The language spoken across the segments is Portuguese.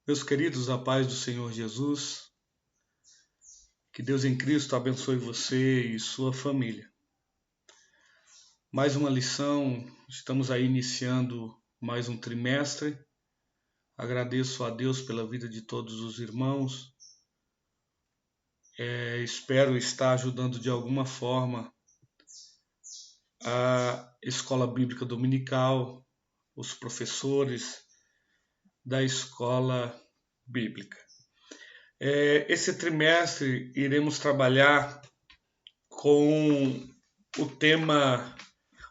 Meus queridos, a paz do Senhor Jesus, que Deus em Cristo abençoe você e sua família. Mais uma lição, estamos aí iniciando mais um trimestre. Agradeço a Deus pela vida de todos os irmãos. Espero estar ajudando de alguma forma a Escola Bíblica Dominical, os professores da Escola Bíblica. Esse trimestre iremos trabalhar com o tema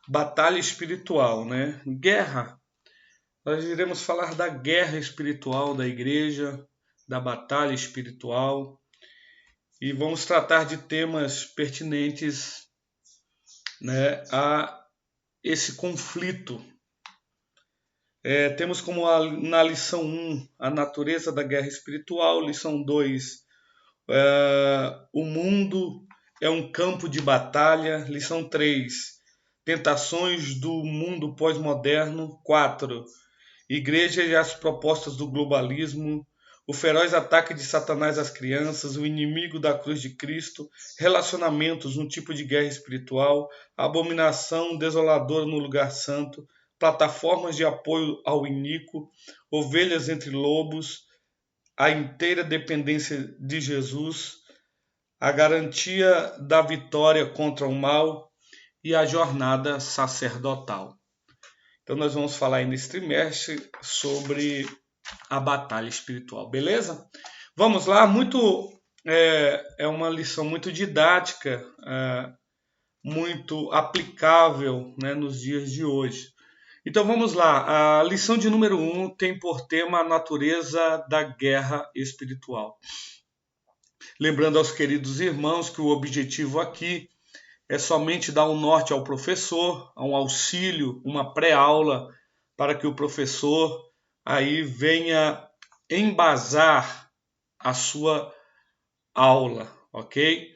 batalha espiritual, né? Guerra. Nós iremos falar da guerra espiritual da igreja, da batalha espiritual, e vamos tratar de temas pertinentes, né, a esse conflito. Temos como na lição 1 a natureza da guerra espiritual, lição 2 o mundo é um campo de batalha, lição 3 tentações do mundo pós-moderno, 4 igreja e as propostas do globalismo, o feroz ataque de Satanás às crianças, o inimigo da cruz de Cristo, relacionamentos, um tipo de guerra espiritual, abominação desoladora no lugar santo, plataformas de apoio ao iníquo, ovelhas entre lobos, a inteira dependência de Jesus, a garantia da vitória contra o mal e a jornada sacerdotal. Então nós vamos falar aí nesse trimestre sobre a batalha espiritual, beleza? Vamos lá, é uma lição muito didática, muito aplicável, né, nos dias de hoje. Então vamos lá, a lição de número 1 tem por tema a natureza da guerra espiritual. Lembrando aos queridos irmãos que o objetivo aqui é somente dar um norte ao professor, um auxílio, uma pré-aula, para que o professor aí venha embasar a sua aula, ok?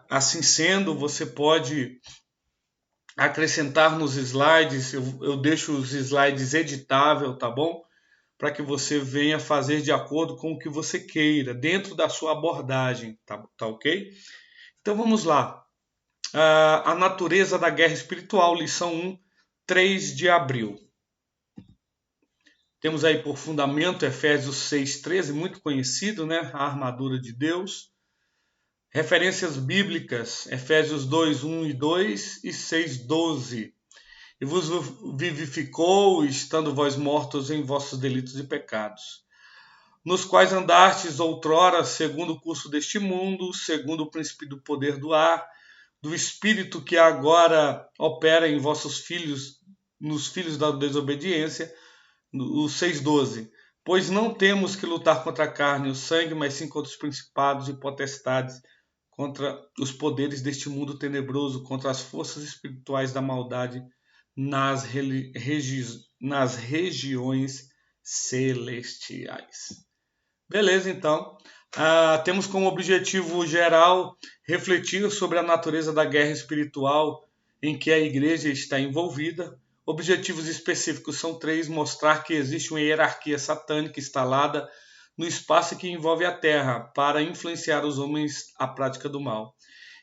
Assim sendo, você pode acrescentar nos slides, eu deixo os slides editável, tá bom? Para que você venha fazer de acordo com o que você queira, dentro da sua abordagem, tá ok? Então vamos lá. A natureza da guerra espiritual, lição 1, 3 de abril. Temos aí por fundamento Efésios 6,13, muito conhecido, né? A armadura de Deus. Referências bíblicas, Efésios 2, 1 e 2 e 6, 12. E vos vivificou, estando vós mortos em vossos delitos e pecados, nos quais andastes outrora, segundo o curso deste mundo, segundo o príncipe do poder do ar, do espírito que agora opera em vossos filhos, nos filhos da desobediência, o 6,12. Pois não temos que lutar contra a carne e o sangue, mas sim contra os principados e potestades, contra os poderes deste mundo tenebroso, contra as forças espirituais da maldade nas regiões celestiais. Beleza, então. Temos como objetivo geral refletir sobre a natureza da guerra espiritual em que a igreja está envolvida. Objetivos específicos são 3: mostrar que existe uma hierarquia satânica instalada no espaço que envolve a terra para influenciar os homens à prática do mal.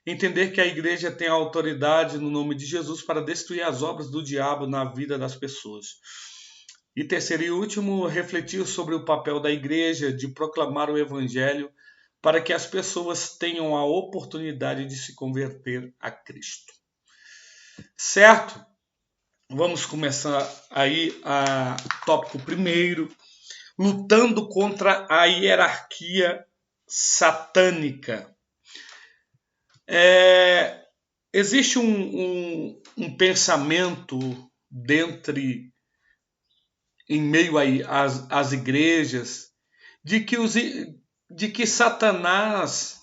Entender que a igreja tem a autoridade no nome de Jesus para destruir as obras do diabo na vida das pessoas. E terceiro e último, refletir sobre o papel da igreja de proclamar o evangelho para que as pessoas tenham a oportunidade de se converter a Cristo. Certo? Vamos começar aí a tópico primeiro, lutando contra a hierarquia satânica. Existe um pensamento em meio às igrejas de que Satanás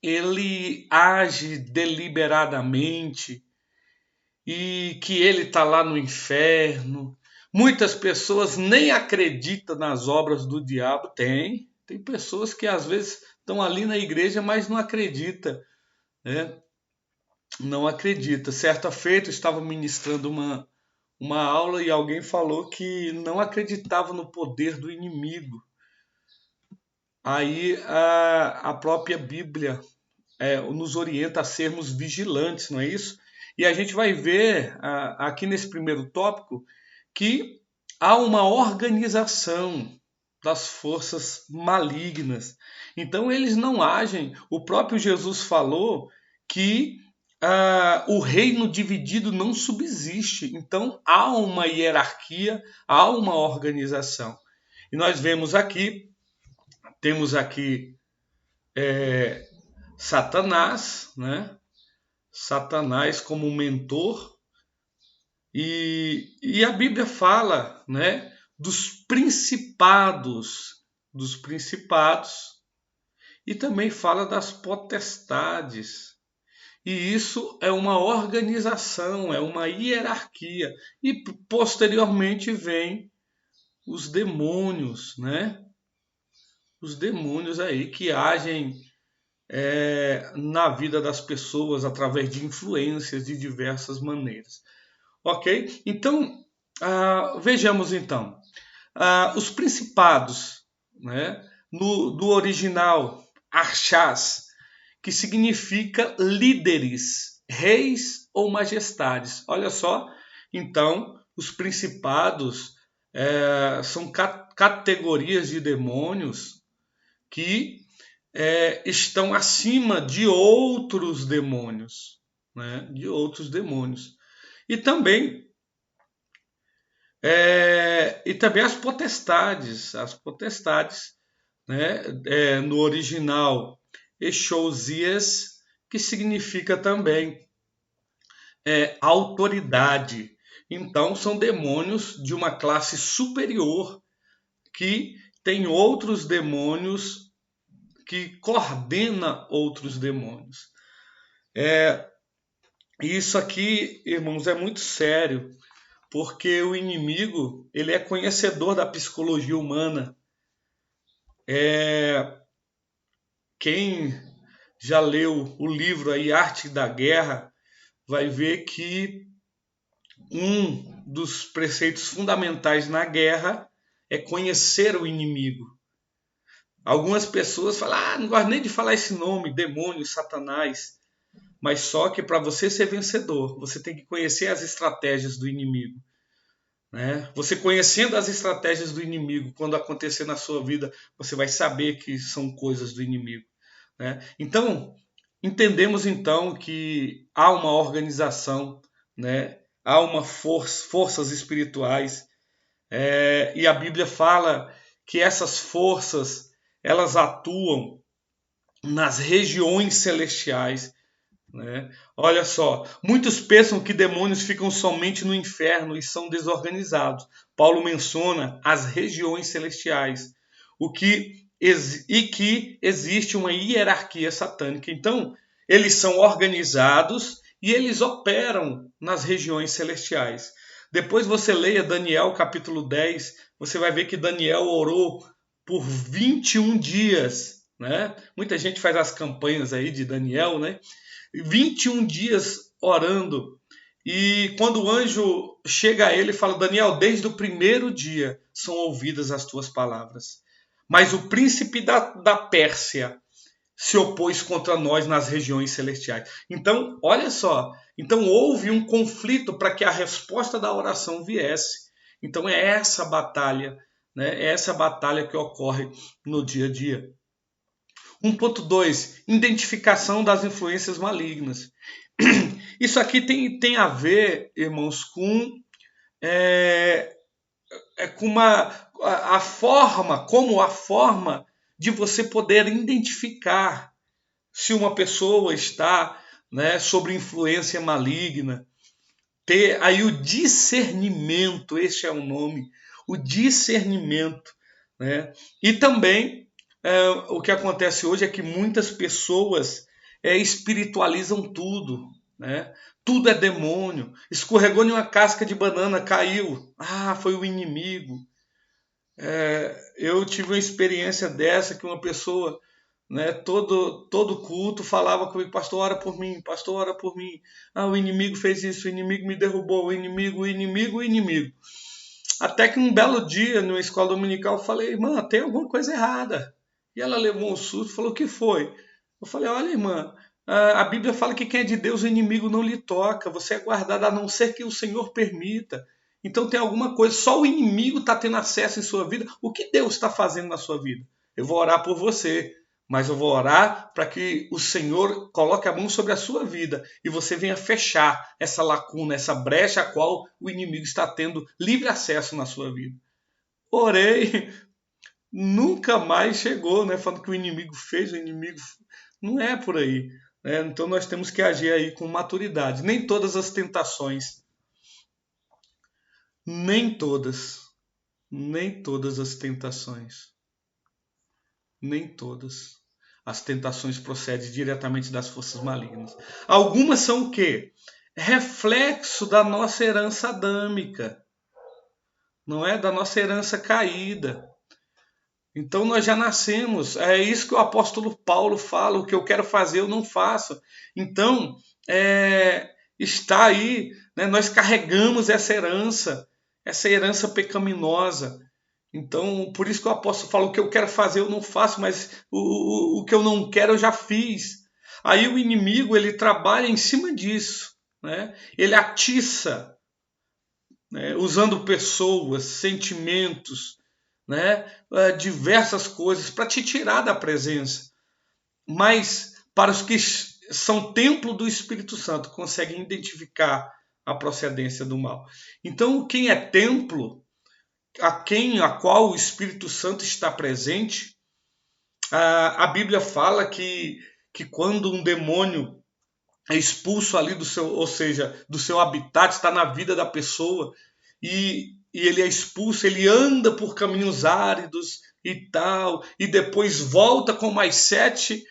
ele age deliberadamente e que ele está lá no inferno. Muitas pessoas nem acreditam nas obras do diabo. Tem pessoas que às vezes estão ali na igreja, mas não acreditam, né? Não acredita. Certa feita, eu estava ministrando uma aula e alguém falou que não acreditava no poder do inimigo. Aí a própria Bíblia nos orienta a sermos vigilantes, não é isso? E a gente vai ver aqui nesse primeiro tópico que há uma organização das forças malignas. Então eles não agem. O próprio Jesus falou que o reino dividido não subsiste. Então há uma hierarquia, há uma organização. E nós vemos aqui, temos aqui Satanás, né? Satanás como mentor, e a Bíblia fala, né, dos principados, e também fala das potestades. E isso é uma organização, é uma hierarquia. E posteriormente vem os demônios, né? Os demônios aí que agem na vida das pessoas através de influências de diversas maneiras. Ok? Então, vejamos então. Os principados, né? Do original, archás, que significa líderes, reis ou majestades. Olha só, então, os principados são categorias de demônios que estão acima de outros demônios, né? De outros demônios. E também as potestades, né? No original, Exousias, que significa também autoridade. Então, são demônios de uma classe superior que tem outros demônios que coordena outros demônios. Isso aqui, irmãos, é muito sério, porque o inimigo ele é conhecedor da psicologia humana. Quem já leu o livro aí, Arte da Guerra, vai ver que um dos preceitos fundamentais na guerra é conhecer o inimigo. Algumas pessoas falam, não gosto nem de falar esse nome, demônio, Satanás. Mas só que para você ser vencedor, você tem que conhecer as estratégias do inimigo. Né? Você conhecendo as estratégias do inimigo, quando acontecer na sua vida, você vai saber que são coisas do inimigo. Né? Então, entendemos então que há uma organização, né? Há forças espirituais, e a Bíblia fala que essas forças elas atuam nas regiões celestiais. Né? Olha só, muitos pensam que demônios ficam somente no inferno e são desorganizados. Paulo menciona as regiões celestiais, e que existe uma hierarquia satânica. Então, eles são organizados e eles operam nas regiões celestiais. Depois você leia Daniel capítulo 10, você vai ver que Daniel orou por 21 dias. Né? Muita gente faz as campanhas aí de Daniel, né? 21 dias orando. E quando o anjo chega a ele e fala, Daniel, desde o primeiro dia são ouvidas as tuas palavras. Mas o príncipe da Pérsia se opôs contra nós nas regiões celestiais. Então, olha só. Então houve um conflito para que a resposta da oração viesse. Então é essa batalha, né? É essa batalha que ocorre no dia a dia. 1.2, identificação das influências malignas. Isso aqui tem a ver, irmãos, com a forma de você poder identificar se uma pessoa está, né, sob influência maligna. Ter aí o discernimento, esse é o nome, o discernimento. Né? E também o que acontece hoje é que muitas pessoas espiritualizam tudo. Né? Tudo é demônio. Escorregou em uma casca de banana, caiu. Foi o inimigo. Eu tive uma experiência dessa que uma pessoa né? Todo culto falava comigo, pastor, ora por mim, pastor, ora por mim. Ah, o inimigo fez isso, o inimigo me derrubou, o inimigo, o inimigo, o inimigo. Até que um belo dia, numa escola dominical, eu falei, irmã, tem alguma coisa errada. E ela levou um susto e falou, o que foi? Eu falei, olha, irmã, a Bíblia fala que quem é de Deus, o inimigo não lhe toca. Você é guardado a não ser que o Senhor permita. Então tem alguma coisa, só o inimigo está tendo acesso em sua vida. O que Deus está fazendo na sua vida? Eu vou orar por você, mas eu vou orar para que o Senhor coloque a mão sobre a sua vida e você venha fechar essa lacuna, essa brecha a qual o inimigo está tendo livre acesso na sua vida. Orei, nunca mais chegou, né? Falando que o inimigo fez, o inimigo... Não é por aí. Né? Então nós temos que agir aí com maturidade. Nem todas as tentações, nem todas as tentações, nem todas as tentações procedem diretamente das forças malignas. Algumas são o quê? Reflexo da nossa herança adâmica, não é? Da nossa herança caída. Então nós já nascemos, é isso que o apóstolo Paulo fala, o que eu quero fazer eu não faço. Então, está aí, né? Nós carregamos essa herança pecaminosa. Então, por isso que o apóstolo fala, o que eu quero fazer eu não faço, mas o que eu não quero eu já fiz. Aí o inimigo, ele trabalha em cima disso, né? Ele atiça, né? Usando pessoas, sentimentos, né? Diversas coisas para te tirar da presença. Mas para os que são templo do Espírito Santo, conseguem identificar a procedência do mal. Então, quem é templo, a qual o Espírito Santo está presente, a Bíblia fala que quando um demônio é expulso ali do seu, ou seja, do seu habitat, está na vida da pessoa, e ele é expulso, ele anda por caminhos áridos e tal, e depois volta com mais 7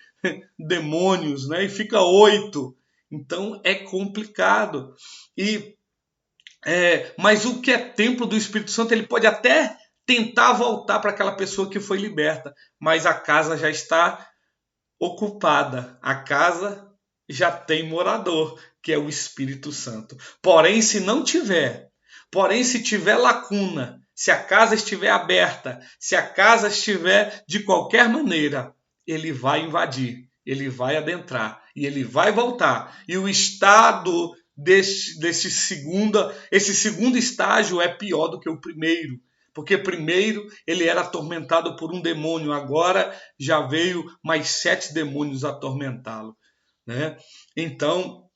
demônios, né? E fica 8. Então é complicado. Mas o que é templo do Espírito Santo, ele pode até tentar voltar para aquela pessoa que foi liberta, mas a casa já está ocupada, a casa já tem morador, que é o Espírito Santo. Porém, se tiver lacuna, se a casa estiver aberta, se a casa estiver de qualquer maneira, ele vai invadir, ele vai adentrar e ele vai voltar. E o estado esse segundo estágio é pior do que o primeiro. Porque primeiro ele era atormentado por um demônio, agora já veio mais 7 demônios atormentá-lo. Né? Então,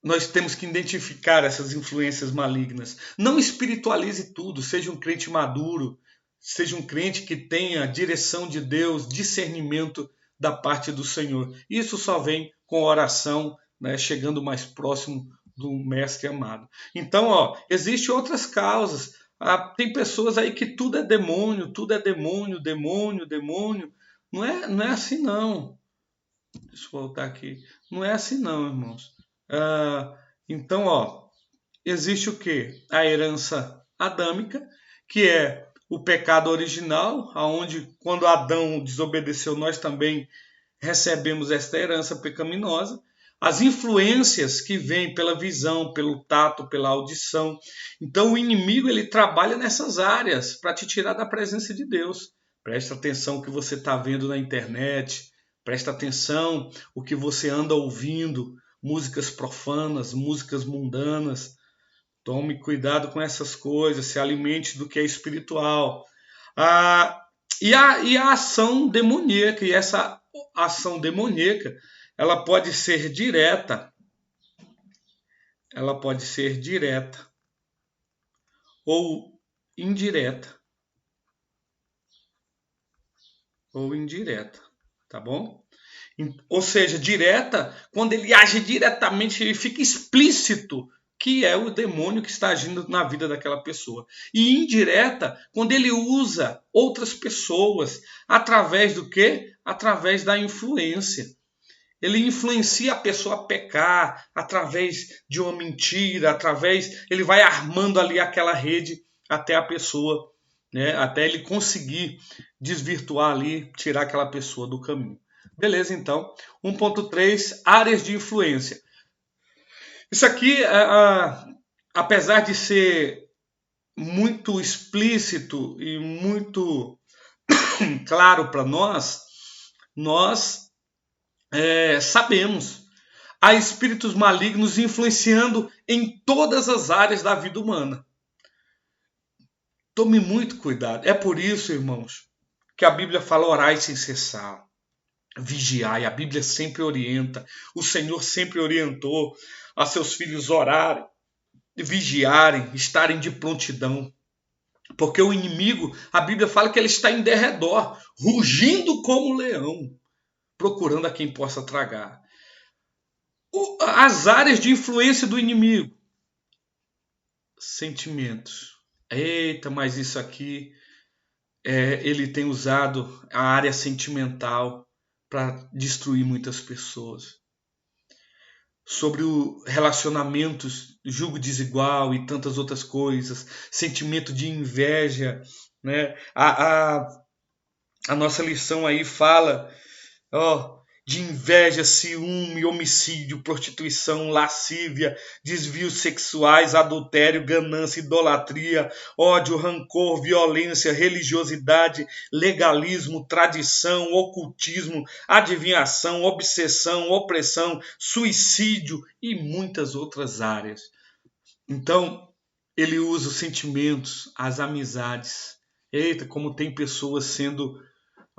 nós temos que identificar essas influências malignas. Não espiritualize tudo, seja um crente maduro, seja um crente que tenha direção de Deus, discernimento da parte do Senhor. Isso só vem com oração, né, chegando mais próximo do mestre amado. Então, existem outras causas. Tem pessoas aí que tudo é demônio, demônio. Não é assim não. Deixa eu voltar aqui. Não é assim não, irmãos. Então, existe o quê? A herança adâmica, que é o pecado original, aonde quando Adão desobedeceu, nós também recebemos esta herança pecaminosa. As influências que vêm pela visão, pelo tato, pela audição. Então o inimigo ele trabalha nessas áreas para te tirar da presença de Deus. Presta atenção o que você está vendo na internet. Presta atenção o que você anda ouvindo. Músicas profanas, músicas mundanas. Tome cuidado com essas coisas. Se alimente do que é espiritual. E a ação demoníaca. E essa ação demoníaca, ela pode ser direta, ou indireta, tá bom? Ou seja, direta, quando ele age diretamente, ele fica explícito que é o demônio que está agindo na vida daquela pessoa. E indireta, quando ele usa outras pessoas, através do quê? Através da influência. Ele influencia a pessoa a pecar através de uma mentira, ele vai armando ali aquela rede até a pessoa né, até ele conseguir desvirtuar ali, tirar aquela pessoa do caminho. Beleza, então. 1.3, áreas de influência. Isso aqui, apesar de ser muito explícito e muito claro para nós sabemos. Há espíritos malignos influenciando em todas as áreas da vida humana. Tome muito cuidado. É por isso, irmãos, que a Bíblia fala orai sem cessar, vigiai. A Bíblia sempre orienta. O Senhor sempre orientou a seus filhos orarem, vigiarem, estarem de prontidão. Porque o inimigo, a Bíblia fala que ele está em derredor, rugindo como um leão, procurando a quem possa tragar. As áreas de influência do inimigo. Sentimentos. Eita, mas isso aqui, ele tem usado a área sentimental para destruir muitas pessoas. Sobre o relacionamentos, julgo desigual e tantas outras coisas, sentimento de inveja, né? A nossa lição aí fala, de inveja, ciúme, homicídio, prostituição, lascívia, desvios sexuais, adultério, ganância, idolatria, ódio, rancor, violência, religiosidade, legalismo, tradição, ocultismo, adivinhação, obsessão, opressão, suicídio e muitas outras áreas. Então, ele usa os sentimentos, as amizades. Eita, como tem pessoas sendo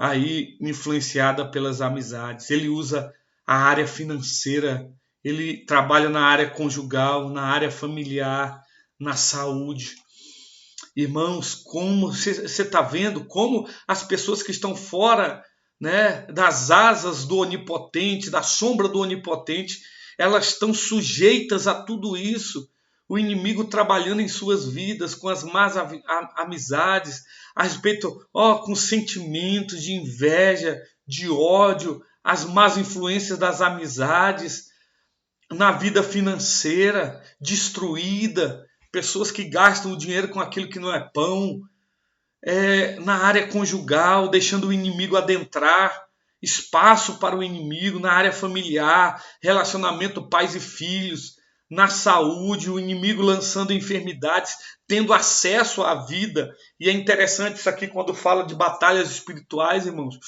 aí influenciada pelas amizades. Ele usa a área financeira, ele trabalha na área conjugal, na área familiar, na saúde. Irmãos, como você está vendo como as pessoas que estão fora, né, das asas do onipotente, da sombra do onipotente, elas estão sujeitas a tudo isso. O inimigo trabalhando em suas vidas com as más amizades, a respeito, com sentimentos de inveja, de ódio, as más influências das amizades, na vida financeira destruída, pessoas que gastam o dinheiro com aquilo que não é pão, na área conjugal, deixando o inimigo adentrar, espaço para o inimigo, na área familiar, relacionamento pais e filhos, na saúde, o inimigo lançando enfermidades, tendo acesso à vida. E é interessante isso aqui quando fala de batalhas espirituais, irmãos.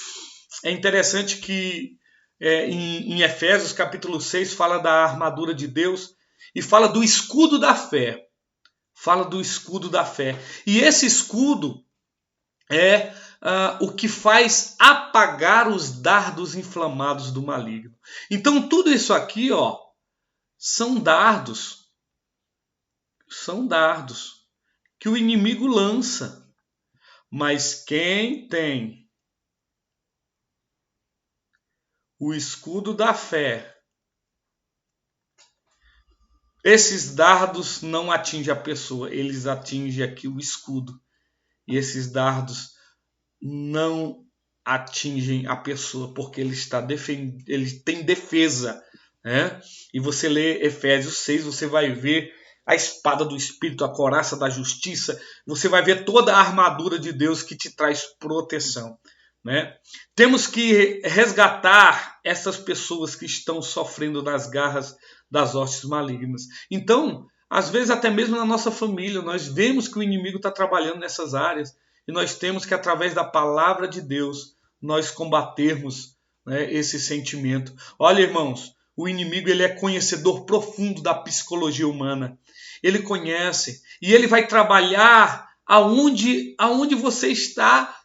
É interessante que em Efésios capítulo 6 fala da armadura de Deus e fala do escudo da fé. Fala do escudo da fé. E esse escudo é o que faz apagar os dardos inflamados do maligno. Então tudo isso aqui, são dardos. São dardos que o inimigo lança. Mas quem tem o escudo da fé, esses dardos não atingem a pessoa, eles atingem aqui o escudo. E esses dardos não atingem a pessoa, porque ele tem defesa. Né? E você lê Efésios 6, você vai ver a espada do Espírito, a coraça da justiça, você vai ver toda a armadura de Deus que te traz proteção. Né? Temos que resgatar essas pessoas que estão sofrendo das garras das hostes malignas. Então, às vezes até mesmo na nossa família, nós vemos que o inimigo está trabalhando nessas áreas e nós temos que, através da palavra de Deus, nós combatermos, né, esse sentimento. Olha, irmãos, o inimigo ele é conhecedor profundo da psicologia humana. Ele conhece e ele vai trabalhar aonde você está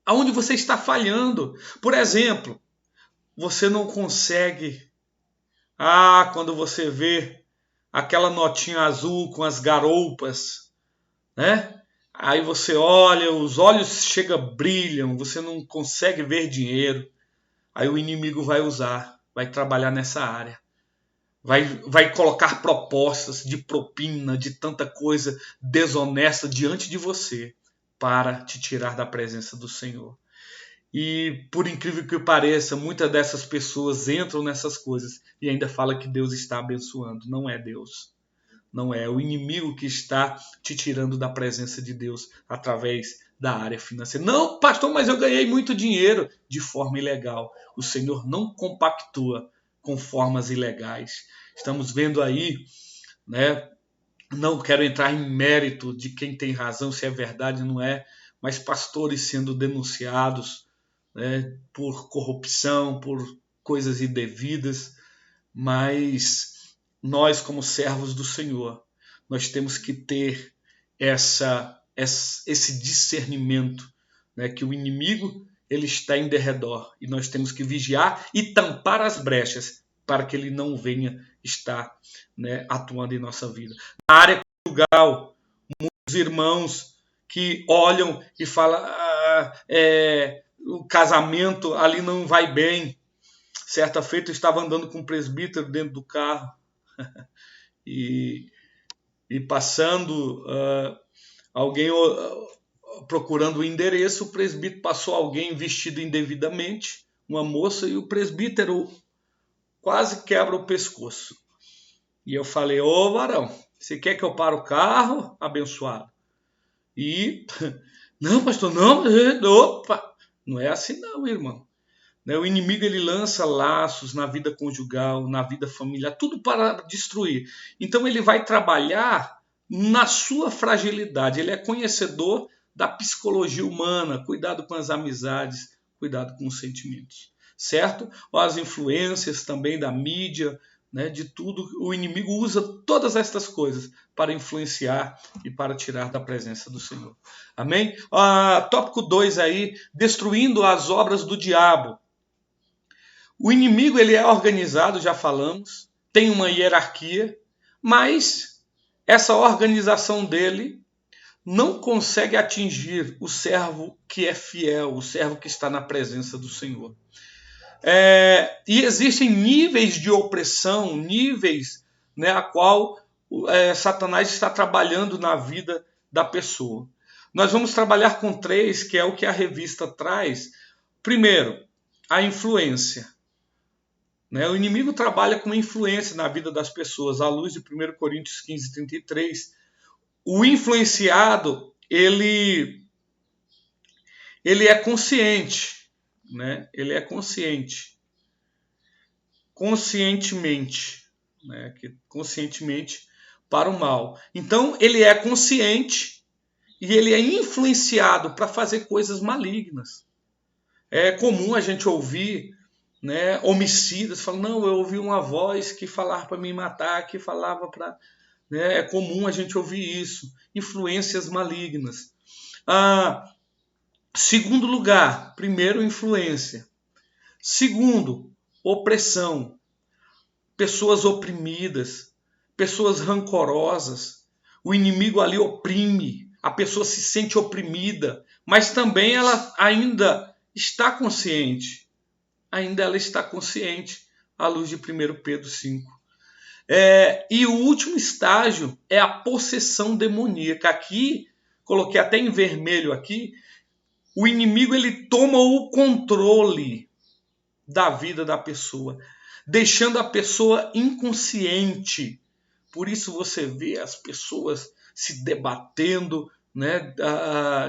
aonde você está falhando. Por exemplo, você não consegue, quando você vê aquela notinha azul com as garoupas, né? Aí você olha, os olhos brilham, você não consegue ver dinheiro. Aí o inimigo vai usar, vai trabalhar nessa área. Vai colocar propostas de propina, de tanta coisa desonesta diante de você para te tirar da presença do Senhor. E por incrível que pareça, muitas dessas pessoas entram nessas coisas e ainda falam que Deus está abençoando. Não é Deus. Não é o inimigo que está te tirando da presença de Deus através da área financeira. Não, pastor, mas eu ganhei muito dinheiro de forma ilegal. O Senhor não compactua com formas ilegais. Estamos vendo aí, né? Não quero entrar em mérito de quem tem razão, se é verdade ou não é, mas pastores sendo denunciados, né, por corrupção, por coisas indevidas, mas nós, como servos do Senhor, nós temos que ter esse discernimento, né, que o inimigo ele está em derredor e nós temos que vigiar e tampar as brechas para que ele não venha estar, né, atuando em nossa vida. Na área conjugal, muitos irmãos que olham e falam o casamento ali não vai bem. Certa feita eu estava andando com um presbítero dentro do carro e passando alguém procurando o endereço, o presbítero passou alguém vestido indevidamente, uma moça, e o presbítero quase quebra o pescoço. E eu falei, ô varão, você quer que eu pare o carro, abençoado? E, não pastor, não, opa, não é assim não, irmão. O inimigo ele lança laços na vida conjugal, na vida familiar, tudo para destruir. Então ele vai trabalhar na sua fragilidade. Ele é conhecedor da psicologia humana, cuidado com as amizades, cuidado com os sentimentos, certo? Ou as influências também da mídia, né, de tudo. O inimigo usa todas estas coisas para influenciar e para tirar da presença do Senhor. Amém? Tópico 2 aí, destruindo as obras do diabo. O inimigo ele é organizado, já falamos, tem uma hierarquia, mas essa organização dele não consegue atingir o servo que é fiel, o servo que está na presença do Senhor. E existem níveis de opressão, níveis, né, a qual Satanás está trabalhando na vida da pessoa. Nós vamos trabalhar com 3, que é o que a revista traz. Primeiro, a influência. O inimigo trabalha com influência na vida das pessoas, à luz de 1 Coríntios 15, 33. O influenciado, ele é consciente, né? Ele é conscientemente, né? Conscientemente para o mal. Então, ele é consciente e ele é influenciado para fazer coisas malignas. É comum a gente ouvir, né, homicidas falam, não, eu ouvi uma voz que falava para me matar, que falava para... É comum a gente ouvir isso. Influências malignas. Segundo lugar, primeiro, influência. Segundo, opressão. Pessoas oprimidas, pessoas rancorosas. O inimigo ali oprime, a pessoa se sente oprimida, mas também ela ainda está consciente. Ela está consciente, à luz de 1 Pedro 5. E o último estágio é a possessão demoníaca. Aqui, coloquei até em vermelho aqui, o inimigo ele toma o controle da vida da pessoa, deixando a pessoa inconsciente. Por isso você vê as pessoas se debatendo, né,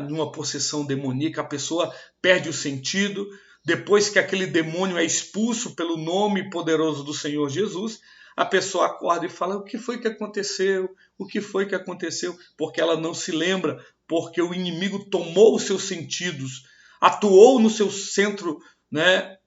numa possessão demoníaca, a pessoa perde o sentido. Depois que aquele demônio é expulso pelo nome poderoso do Senhor Jesus, a pessoa acorda e fala, o que foi que aconteceu? O que foi que aconteceu? Porque ela não se lembra, porque o inimigo tomou os seus sentidos, atuou no seu centro, né,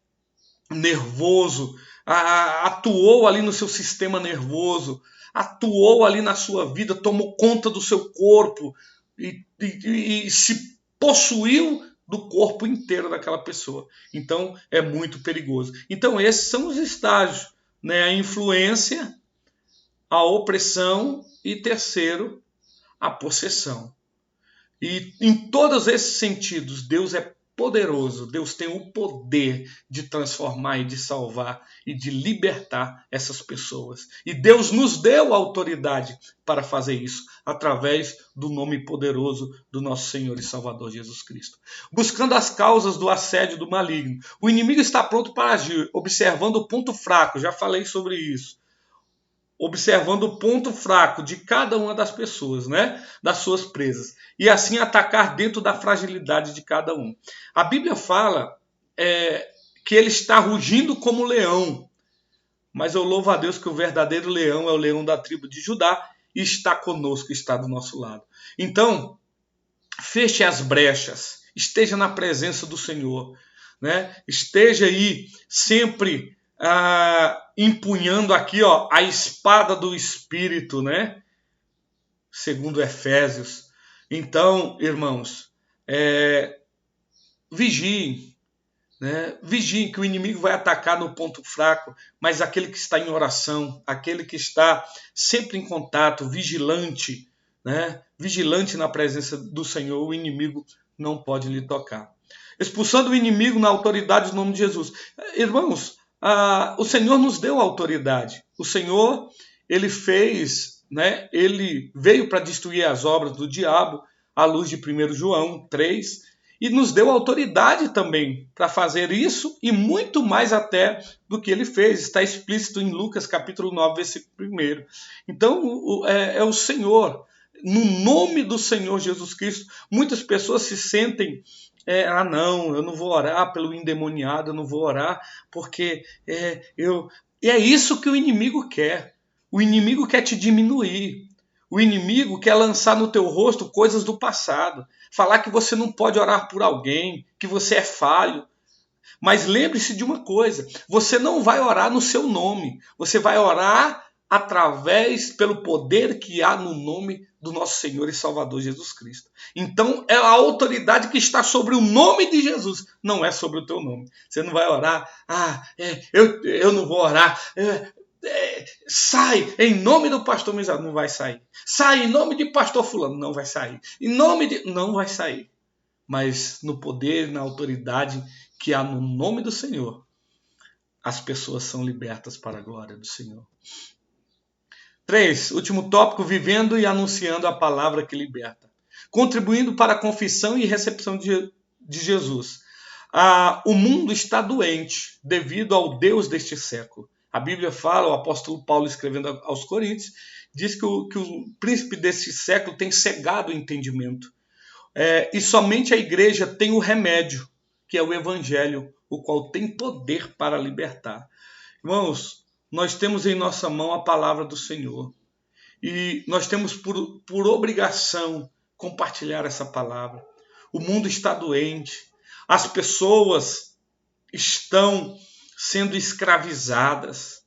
nervoso, atuou ali no seu sistema nervoso, atuou ali na sua vida, tomou conta do seu corpo e se possuiu do corpo inteiro daquela pessoa. Então, é muito perigoso. Então, esses são os estágios, né? A influência, a opressão e, terceiro, a possessão. E em todos esses sentidos, Deus é poderoso. Deus tem o poder de transformar e de salvar e de libertar essas pessoas. E Deus nos deu a autoridade para fazer isso, através do nome poderoso do nosso Senhor e Salvador Jesus Cristo. Buscando as causas do assédio do maligno. O inimigo está pronto para agir, observando o ponto fraco, já falei sobre isso. observando o ponto fraco de cada uma das pessoas, né? Das suas presas, e assim atacar dentro da fragilidade de cada um. A Bíblia fala que ele está rugindo como leão, mas eu louvo a Deus que o verdadeiro leão é o leão da tribo de Judá e está conosco, está do nosso lado. Então, feche as brechas, esteja na presença do Senhor, né? Esteja aí sempre empunhando aqui, ó, a espada do Espírito, né? Segundo Efésios. Então, irmãos, vigiem, né? Vigiem que o inimigo vai atacar no ponto fraco, mas aquele que está em oração, aquele que está sempre em contato, vigilante, né? Vigilante na presença do Senhor, o inimigo não pode lhe tocar. Expulsando o inimigo na autoridade do nome de Jesus. Irmãos, o Senhor nos deu autoridade. O Senhor, ele fez, né? Ele veio para destruir as obras do diabo, à luz de 1 João 3, e nos deu autoridade também para fazer isso e muito mais até do que ele fez. Está explícito em Lucas capítulo 9, versículo 1. Então, é o Senhor, no nome do Senhor Jesus Cristo. Muitas pessoas se sentem, não, eu não vou orar pelo endemoniado, eu não vou orar porque E é isso que o inimigo quer. O inimigo quer te diminuir. O inimigo quer lançar no teu rosto coisas do passado. Falar que você não pode orar por alguém, que você é falho. Mas lembre-se de uma coisa, você não vai orar no seu nome. Você vai orar pelo poder que há no nome do nosso Senhor e Salvador Jesus Cristo. Então é a autoridade que está sobre o nome de Jesus, não é sobre o teu nome. Você não vai orar, eu não vou orar, sai em nome do pastor Misael, não vai sair. Sai em nome de pastor fulano, não vai sair. Não vai sair. Mas no poder, na autoridade que há no nome do Senhor, as pessoas são libertas para a glória do Senhor. 3. Último tópico, vivendo e anunciando a palavra que liberta. Contribuindo para a confissão e recepção de Jesus. O mundo está doente devido ao Deus deste século. A Bíblia fala, o apóstolo Paulo escrevendo aos Coríntios, diz que o príncipe deste século tem cegado o entendimento. E somente a igreja tem o remédio, que é o evangelho, o qual tem poder para libertar. Irmãos, nós temos em nossa mão a palavra do Senhor. E nós temos por obrigação compartilhar essa palavra. O mundo está doente. As pessoas estão sendo escravizadas.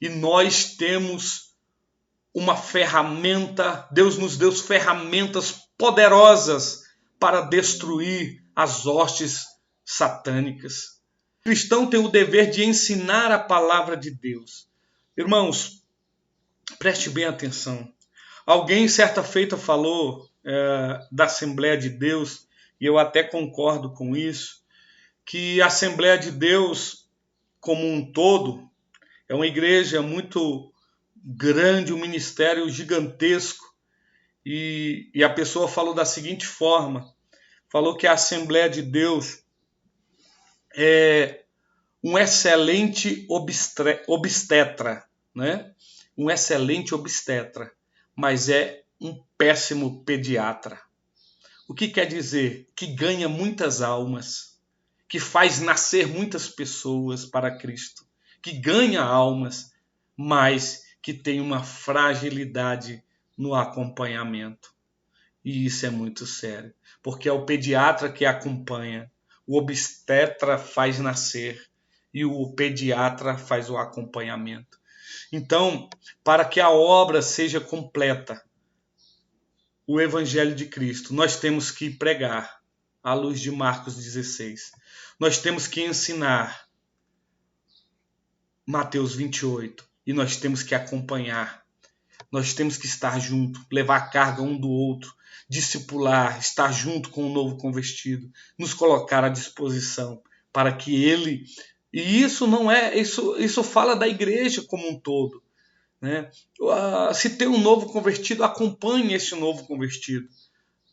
E nós temos uma ferramenta, Deus nos deu ferramentas poderosas para destruir as hostes satânicas. O cristão tem o dever de ensinar a palavra de Deus. Irmãos, preste bem atenção. Alguém certa feita falou da Assembleia de Deus, e eu até concordo com isso, que a Assembleia de Deus como um todo é uma igreja muito grande, um ministério gigantesco, e a pessoa falou da seguinte forma, falou que a Assembleia de Deus é um excelente obstetra, né? Um excelente obstetra, mas é um péssimo pediatra. O que quer dizer? Que ganha muitas almas, que faz nascer muitas pessoas para Cristo, que ganha almas, mas que tem uma fragilidade no acompanhamento. E isso é muito sério, porque é o pediatra que acompanha, o obstetra faz nascer e o pediatra faz o acompanhamento. Então, para que a obra seja completa, o Evangelho de Cristo, nós temos que pregar, à luz de Marcos 16. Nós temos que ensinar, Mateus 28. E nós temos que acompanhar. Nós temos que estar junto, levar a carga um do outro, discipular, estar junto com o novo convertido, nos colocar à disposição para que ele... E isso não é... Isso fala da igreja como um todo, né? Se tem um novo convertido, acompanhe esse novo convertido,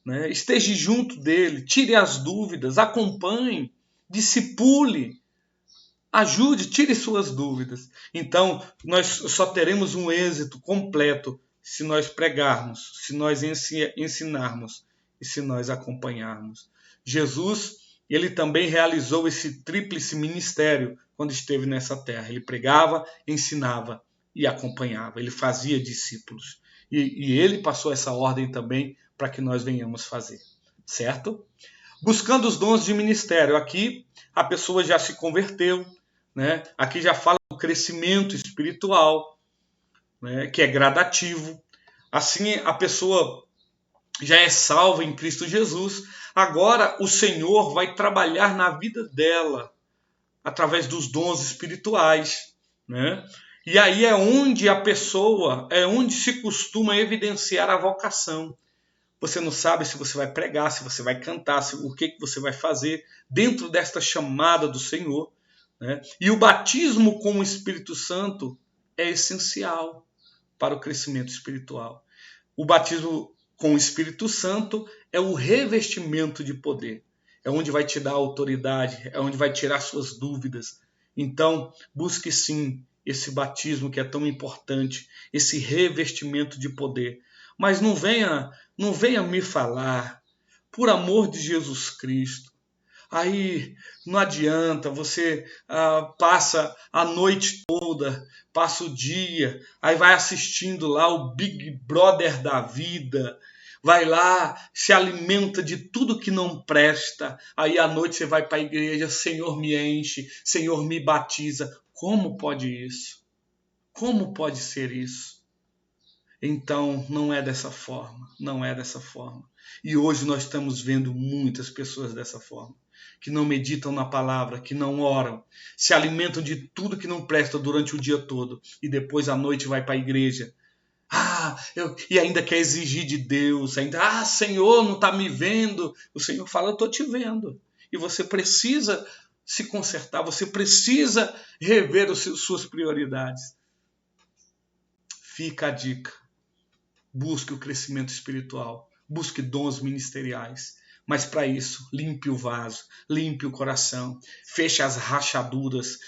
né? Esteja junto dele, tire as dúvidas, acompanhe, discipule, Ajude, tire suas dúvidas. Então, nós só teremos um êxito completo se nós pregarmos, se nós ensinarmos e se nós acompanharmos. Jesus, ele também realizou esse tríplice ministério quando esteve nessa terra. Ele pregava, ensinava e acompanhava. Ele fazia discípulos. E ele passou essa ordem também para que nós venhamos fazer. Certo? Buscando os dons de ministério. Aqui a pessoa já se converteu, né? Aqui já fala do crescimento espiritual, né? Que é gradativo. Assim a pessoa já é salva em Cristo Jesus. Agora o Senhor vai trabalhar na vida dela através dos dons espirituais, né? E aí é onde a pessoa, é onde se costuma evidenciar a vocação. Você não sabe se você vai pregar, se você vai cantar, o que você vai fazer dentro desta chamada do Senhor, né? E o batismo com o Espírito Santo é essencial para o crescimento espiritual. O batismo com o Espírito Santo é o revestimento de poder. É onde vai te dar autoridade, é onde vai tirar suas dúvidas. Então, busque sim esse batismo que é tão importante, esse revestimento de poder. Mas não venha me falar, por amor de Jesus Cristo. Aí não adianta, você passa a noite toda, passa o dia, aí vai assistindo lá o Big Brother da vida, vai lá, se alimenta de tudo que não presta, aí à noite você vai para a igreja, Senhor me enche, Senhor me batiza. Como pode isso? Como pode ser isso? Então, não é dessa forma, não é dessa forma. E hoje nós estamos vendo muitas pessoas dessa forma, que não meditam na palavra, que não oram, se alimentam de tudo que não presta durante o dia todo e depois à noite vai para a igreja. E ainda quer exigir de Deus, ainda, Senhor, não está me vendo. O Senhor fala, eu estou te vendo. E você precisa se consertar, você precisa rever suas prioridades. Fica a dica. Busque o crescimento espiritual, busque dons ministeriais. Mas para isso, limpe o vaso, limpe o coração, feche as rachaduras,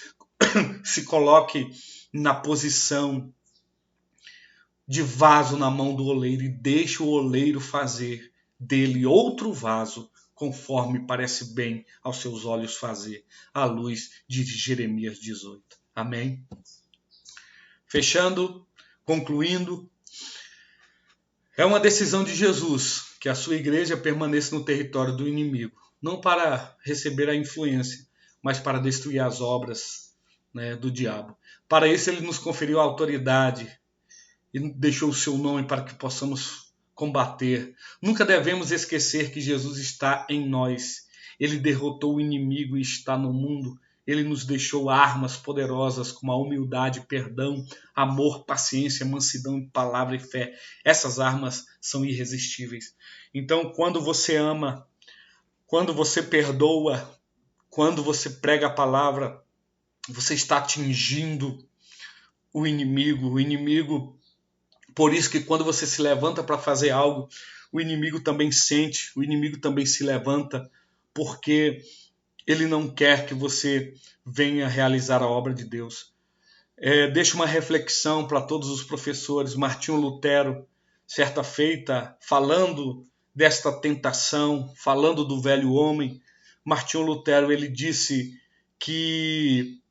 se coloque na posição de vaso na mão do oleiro e deixe o oleiro fazer dele outro vaso, conforme parece bem aos seus olhos fazer, à luz de Jeremias 18. Amém? Fechando, concluindo, é uma decisão de Jesus que a sua igreja permaneça no território do inimigo, não para receber a influência, mas para destruir as obras, né, do diabo. Para isso ele nos conferiu a autoridade e deixou o seu nome para que possamos combater. Nunca devemos esquecer que Jesus está em nós. Ele derrotou o inimigo e está no mundo. Ele nos deixou armas poderosas como a humildade, perdão, amor, paciência, mansidão, palavra e fé. Essas armas são irresistíveis. Então, quando você ama, quando você perdoa, quando você prega a palavra, você está atingindo o inimigo. O inimigo, por isso que quando você se levanta para fazer algo, o inimigo também sente, o inimigo também se levanta, porque ele não quer que você venha realizar a obra de Deus. Deixo uma reflexão para todos os professores. Martinho Lutero, certa feita, falando desta tentação, falando do velho homem, Martinho Lutero, ele disse que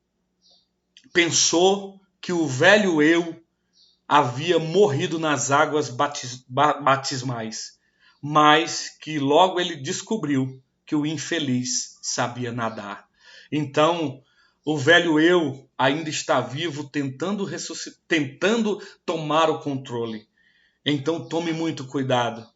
pensou que o velho eu havia morrido nas águas batismais, mas que logo ele descobriu que o infeliz sabia nadar. Então, o velho eu ainda está vivo, tentando tomar o controle. Então, tome muito cuidado.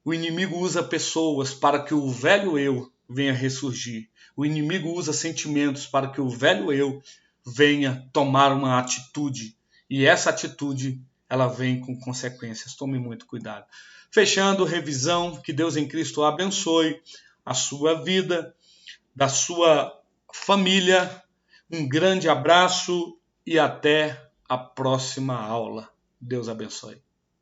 O inimigo usa pessoas para que o velho eu venha ressurgir. O inimigo usa sentimentos para que o velho eu venha tomar uma atitude. E essa atitude, ela vem com consequências. Tome muito cuidado. Fechando, revisão, que Deus em Cristo abençoe a sua vida, da sua família. Um grande abraço e até a próxima aula. Deus abençoe.